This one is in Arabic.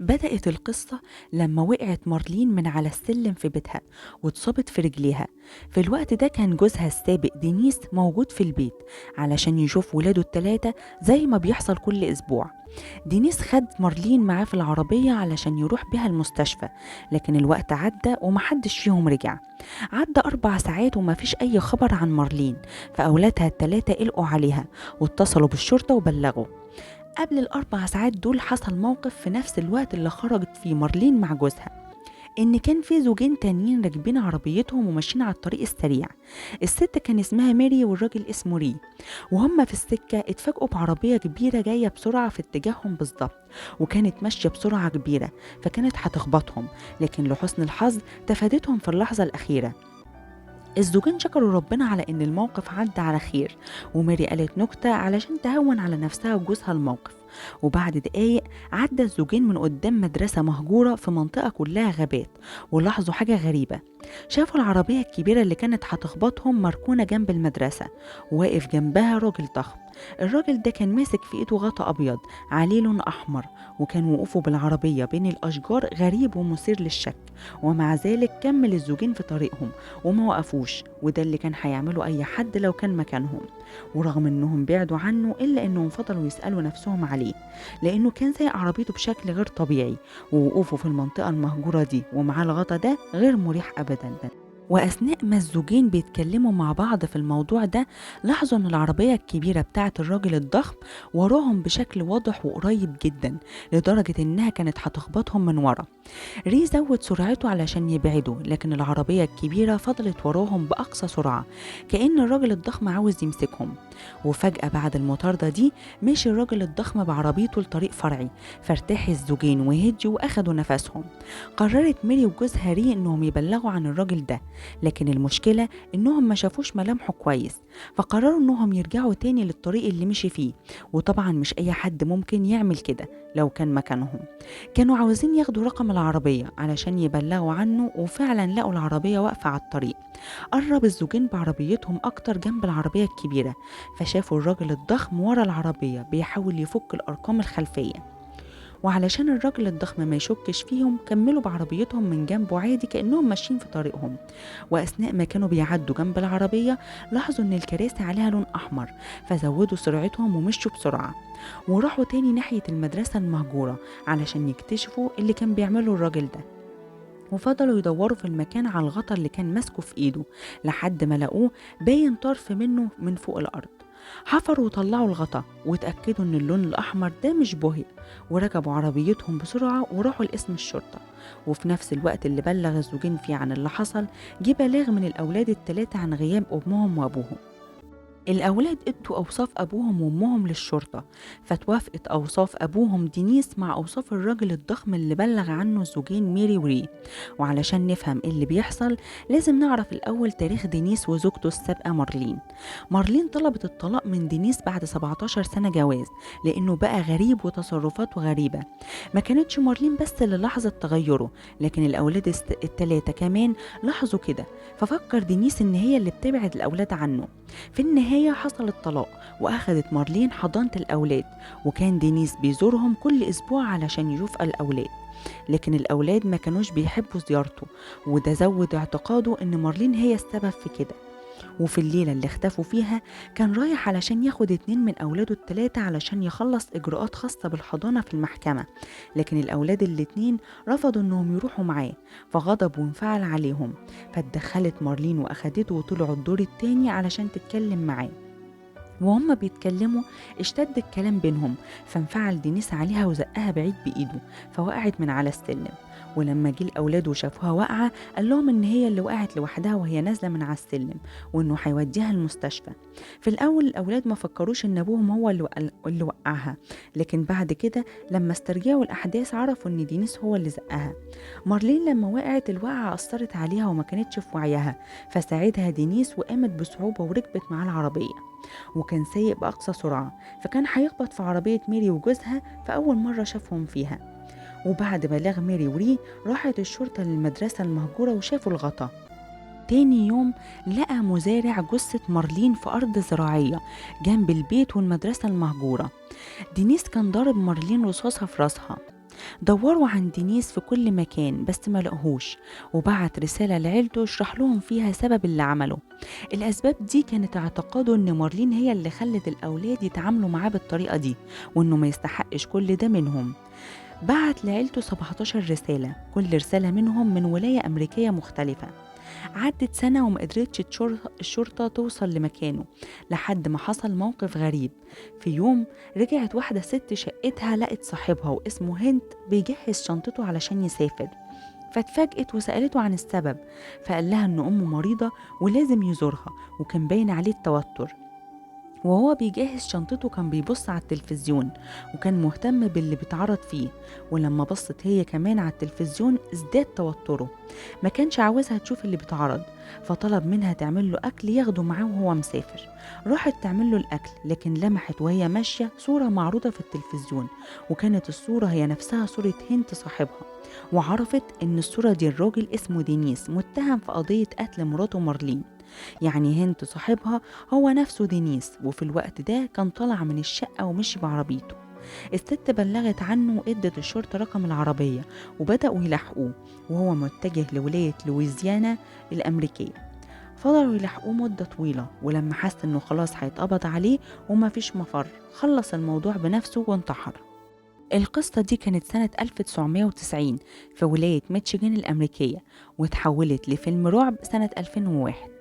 بدأت القصة لما وقعت مارلين من على السلم في بيتها واتصابت في رجليها. في الوقت ده كان جوزها السابق دينيس موجود في البيت علشان يشوف ولاده التلاتة زي ما بيحصل كل أسبوع. دينيس خد مارلين معاه في العربية علشان يروح بيها المستشفى، لكن الوقت عدى ومحدش فيهم رجع. عدى 4 ساعات ومفيش أي خبر عن مارلين، فأولادها التلاتة قلقوا عليها واتصلوا بالشرطة وبلغوا. قبل ال4 ساعات دول حصل موقف في نفس الوقت اللي خرجت فيه مارلين مع جوزها، إن كان في زوجين تانيين راكبين عربيتهم وماشيين على الطريق السريع. الست كان اسمها ماري والراجل اسمه ري، وهم في السكة اتفاجئوا بعربية كبيرة جاية بسرعة في اتجاههم بالظبط، وكانت ماشية بسرعة كبيرة فكانت هتخبطهم، لكن لحسن الحظ تفادتهم في اللحظة الأخيرة. الزوجين شكروا ربنا على ان الموقف عدى على خير، وماري قالت نكتة علشان تهون على نفسها وجوزها الموقف. وبعد دقايق عدى الزوجين من قدام مدرسة مهجورة في منطقة كلها غابات، ولاحظوا حاجة غريبة. شافوا العربية الكبيرة اللي كانت هتخبطهم مركونة جنب المدرسة، وواقف جنبها راجل ضخم. الراجل ده كان ماسك في ايده غطا ابيض عليه لون احمر، وكان وقوفه بالعربية بين الاشجار غريب ومثير للشك. ومع ذلك كمل الزوجين في طريقهم وما وقفوش، وده اللي كان هيعمله اي حد لو كان مكانهم. ورغم انهم بعدوا عنه الا انهم فضلوا يسألوا نفسهم عليه، لانه كان سايق عربيته بشكل غير طبيعي، ووقوفه في المنطقة المهجورة دي ومعاه الغطا ده غير مريح ابدا. وأثناء ما الزوجين بيتكلموا مع بعض في الموضوع ده، لاحظوا إن العربية الكبيرة بتاعة الراجل الضخم وراهم بشكل واضح وقريب جدا، لدرجة إنها كانت هتخبطهم من ورا. ري زود سرعته علشان يبعدوا، لكن العربية الكبيرة فضلت وراهم بأقصى سرعة، كأن الراجل الضخم عاوز يمسكهم. وفجأة بعد المطاردة دي مشي الراجل الضخم بعربيته لطريق فرعي، فارتاح الزوجين وهدوا وأخدوا نفسهم. قررت ميري وجوزها ري إنهم يبلغوا عن الراجل ده، لكن المشكلة إنهم ما شافوش ملامحه كويس، فقرروا إنهم يرجعوا تاني للطريق اللي مشي فيه. وطبعا مش أي حد ممكن يعمل كده لو كان مكانهم. كانوا عاوزين ياخدوا رقم العربية علشان يبلغوا عنه، وفعلا لقوا العربية واقفة على الطريق. قرب الزوجين بعربيتهم أكتر جنب العربية الكبيرة، فشافوا الراجل الضخم ورا العربية بيحاول يفك الأرقام الخلفية. وعلشان الراجل الضخم ما يشكش فيهم كملوا بعربيتهم من جنبه عادي كأنهم ماشيين في طريقهم. وأثناء ما كانوا بيعدوا جنب العربية لاحظوا إن الكراسي عليها لون أحمر، فزودوا سرعتهم ومشوا بسرعة، وراحوا تاني ناحية المدرسة المهجورة علشان يكتشفوا اللي كان بيعمله الراجل ده. وفضلوا يدوروا في المكان على الغطا اللي كان ماسكه في ايده لحد ما لقوه باين طرف منه من فوق الأرض. حفروا وطلعوا الغطا واتأكدوا ان اللون الأحمر ده مش بهق، وركبوا عربيتهم بسرعة وراحوا لقسم الشرطة. وفي نفس الوقت اللي بلغ الزوجين فيه عن اللي حصل، جه بلاغ من الأولاد التلاتة عن غياب أمهم وأبوهم. الأولاد ادوا أوصاف أبوهم وأمهم للشرطة، فتوافقت أوصاف أبوهم دينيس مع أوصاف الراجل الضخم اللي بلغ عنه الزوجين ميري وري. وعلشان نفهم إيه اللي بيحصل لازم نعرف الأول تاريخ دينيس وزوجته السابقة مارلين. مارلين طلبت الطلاق من دينيس بعد 17 سنة جواز، لأنه بقى غريب وتصرفاته غريبة. ما كانتش مارلين بس اللي لاحظت تغيره، لكن الأولاد التلاتة كمان لاحظوا كده، ففكر دينيس إن هي اللي بتبعد الأولاد عنه. في النهاية حصل الطلاق، وأخذت مارلين حضانة الأولاد، وكان دينيس بيزورهم كل أسبوع علشان يشوف الأولاد. لكن الأولاد ما كانوش بيحبوا زيارته، وده زود اعتقاده إن مارلين هي السبب في كده. وفي الليلة اللي اختفوا فيها كان رايح علشان ياخد 2 من أولاده التلاتة علشان يخلص إجراءات خاصة بالحضانة في المحكمة، لكن الأولاد الاتنين رفضوا إنهم يروحوا معاه، فغضب وانفعل عليهم. فاتدخلت مارلين وأخدته وطلعوا الدور التاني علشان تتكلم معاه. وهم بيتكلموا اشتد الكلام بينهم، فانفعل دينيس عليها وزقها بعيد بإيده، فوقعت من على السلم. ولما جه الأولاد وشافوها واقعة قال لهم إن هي اللي وقعت لوحدها وهي نازلة من على السلم، وإنه هيوديها المستشفى. في الأول الأولاد ما فكروش إن أبوهم هو اللي وقعها، لكن بعد كده لما استرجعوا الأحداث عرفوا إن دينيس هو اللي زقها. مارلين لما وقعت الوقعة أثرت عليها وما كانتش في وعيها، فساعدها دينيس وقامت بصعوبة وركبت معاه العربية، وكان سايق بأقصى سرعة، فكان هيخبط في عربية ميري وجوزها في أول مرة شافهم فيها. وبعد بلاغ ميري وري راحت الشرطة للمدرسة المهجورة وشافوا الغطا. تاني يوم لقى مزارع جثة مارلين في أرض زراعية جنب البيت والمدرسة المهجورة. دينيس كان ضارب مارلين رصاصة في راسها. دوروا عن دينيس في كل مكان بس ما لقوهوش، وبعت رسالة لعيلته يشرح لهم فيها سبب اللي عمله. الأسباب دي كانت اعتقاده إن مارلين هي اللي خلت الأولاد يتعاملوا معاه بالطريقة دي، وإنه ما يستحقش كل ده منهم. بعت لعيلته 17 رسالة، كل رسالة منهم من ولاية أمريكية مختلفة. عدت سنة وما قدرتش الشرطة توصل لمكانه، لحد ما حصل موقف غريب. في يوم رجعت واحدة ست شقتها، لقت صاحبها واسمه هند بيجهز شنطته علشان يسافر، فاتفاجئت وسألته عن السبب، فقال لها إن أمه مريضة ولازم يزورها، وكان باين عليه التوتر. وهو بيجهز شنطته كان بيبص على التلفزيون، وكان مهتم باللي بيتعرض فيه، ولما بصت هي كمان على التلفزيون ازداد توتره. ما كانش عاوزها تشوف اللي بيتعرض، فطلب منها تعمل له أكل ياخده معاه وهو مسافر. راحت تعمل له الأكل، لكن لمحت وهي ماشية صورة معروضة في التلفزيون، وكانت الصورة هي نفسها صورة هند صاحبها. وعرفت إن الصورة دي الراجل اسمه دينيس متهم في قضية قتل مراته مارلين. يعني هند صاحبها هو نفسه دينيس، وفي الوقت ده كان طالع من الشقة ومشي بعربيته. الست بلغت عنه وادت الشرطة رقم العربية، وبدأوا يلاحقوه وهو متجه لولاية لويزيانا الأمريكية. فضلوا يلاحقوه مدة طويلة، ولما حس انه خلاص هيتقبض عليه ومفيش مفر، خلص الموضوع بنفسه وانتحر. القصة دي كانت سنة 1990 في ولاية ميتشيغان الأمريكية، وتحولت لفيلم رعب سنة 2001.